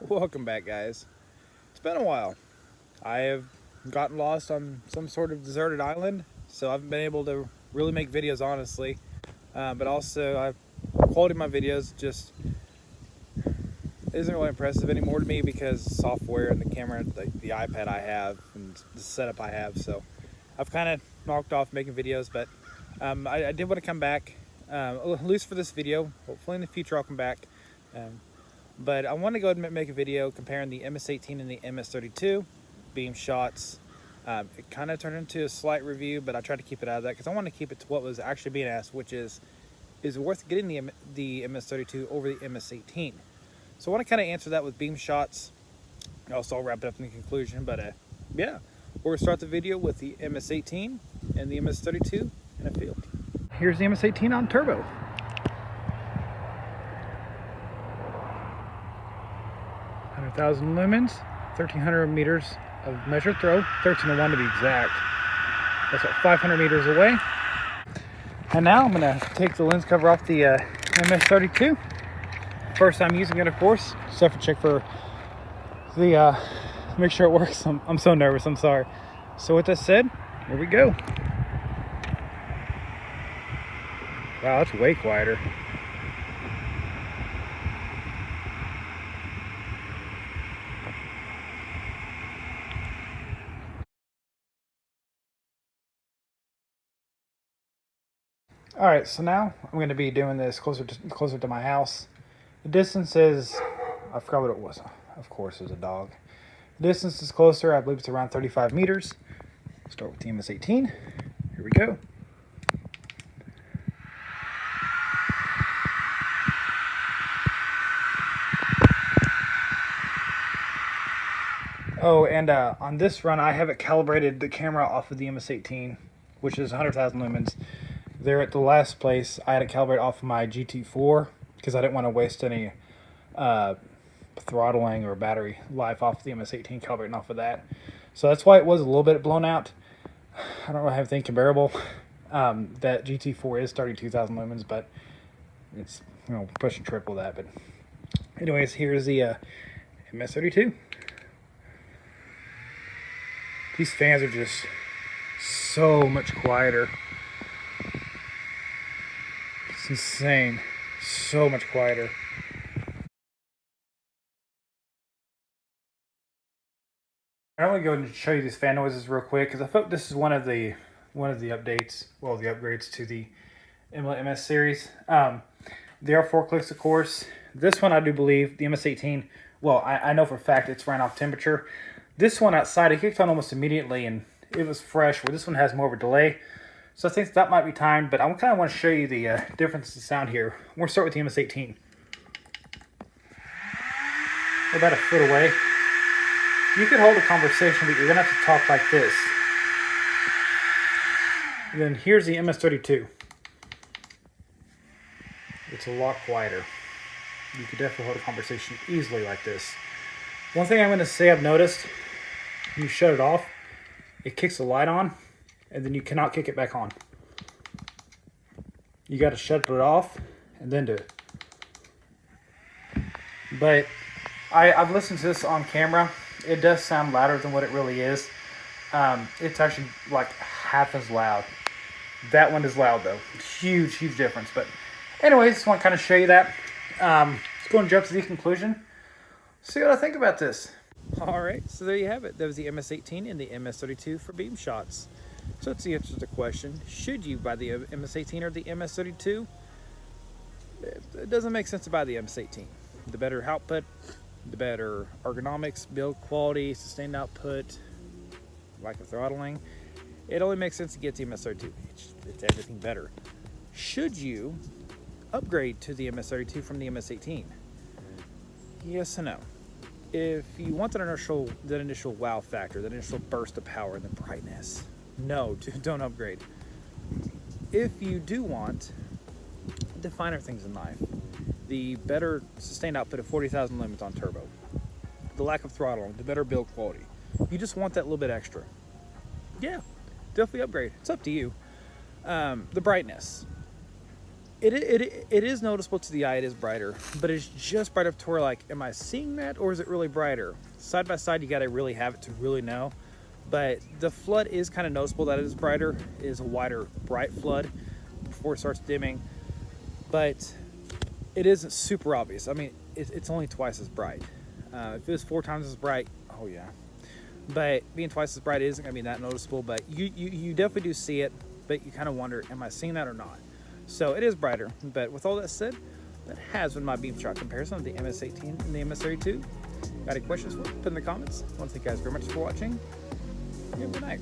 Welcome back, guys. It's been a while. I have gotten lost on some sort of deserted island, so I haven't been able to really make videos, honestly. But also, quality of my videos just isn't really impressive anymore to me because software and the camera, the iPad I have, and the setup I have. So I've kind of knocked off making videos, but I did want to come back, at least for this video. Hopefully in the future I'll come back. But I want to go ahead and make a video comparing the MS18 and the MS32 beam shots. It kind of turned into a slight review, but I tried to keep it out of that because I want to keep it to what was actually being asked, which is worth getting the MS32 over the MS18? So I want to kind of answer that with beam shots. Also, I'll wrap it up in the conclusion, but yeah, we're going to start the video with the MS18 and the MS32 in a field. Here's the MS18 on turbo. 100,000 lumens, 1,300 meters of measured throw, 1301 to be exact. That's about 500 meters away. And now I'm going to take the lens cover off the MS32. First time using it, of course. Just have to check for the, make sure it works. I'm so nervous, I'm sorry. So with that said, here we go. Wow, that's way quieter. All right, so now I'm going to be doing this closer to my house. The distance is, I forgot what it was. Of course, it was a dog. The distance is closer. I believe it's around 35 meters. Start with the MS18. Here we go. Oh, and on this run, I have it calibrated the camera off of the MS18, which is 100,000 lumens. There at the last place, I had it calibrated off of my GT4 because I didn't want to waste any throttling or battery life off the MS18, calibrating off of that. So that's why it was a little bit blown out. I don't really have anything comparable. That GT4 is 32,000 lumens, but it's pushing triple that. But anyways, here's the MS32. These fans are just so much quieter. It's insane. So much quieter. I'm going to go and show you these fan noises real quick because I thought this is one of the updates, well, the upgrades to the Imalent MS series. There are 4 clicks, of course. This one, I do believe, the MS18, well, I know for a fact it's ran off temperature. This one outside, it kicked on almost immediately and it was fresh, where this one has more of a delay. So I think that might be timed, but I kind of want to show you the difference in sound here. We're going to start with the MS18. We're about a foot away. You could hold a conversation, but you're going to have to talk like this. And then here's the MS32. It's a lot quieter. You could definitely hold a conversation easily like this. One thing I'm going to say I've noticed, when you shut it off, it kicks the light on, and then you cannot kick it back on. You got to shut it off, and then do it. But I've listened to this on camera. It does sound louder than what it really is. It's actually like half as loud. That one is loud though. Huge difference. But anyways, just want to kind of show you that. Let's go and jump to the conclusion. See what I think about this. All right, so there you have it. That was the MS18 and the MS32 for beam shots. So that's the answer to the question. Should you buy the MS18 or the MS32? It doesn't make sense to buy the MS18. The better output, the better ergonomics, build quality, sustained output, lack of throttling. It only makes sense to get the MS32. It's everything better. Should you upgrade to the MS32 from the MS18? Yes and no. If you want that initial wow factor, that initial burst of power and the brightness, no, don't upgrade. If you do want the finer things in life, the better sustained output of 40,000 lumens on turbo, the lack of throttling, the better build quality, you just want that little bit extra, yeah, definitely upgrade. It's up to you. The brightness. It is noticeable to the eye. It is brighter, but it's just bright enough to where, like, am I seeing that, or is it really brighter? Side by side, you got to really have it to really know. But the flood is kind of noticeable that it is brighter. It is a wider, bright flood before it starts dimming, but it isn't super obvious. I mean, it's only twice as bright. If it was 4 times as bright, oh yeah. But being twice as bright isn't going to be that noticeable. But you definitely do see it, but you kind of wonder, am I seeing that or not? So it is brighter. But with all that said, that has been my beam shot comparison of the MS18 and the MS32. Got any questions for me? Put in the comments. I want to thank you guys very much for watching. Good night.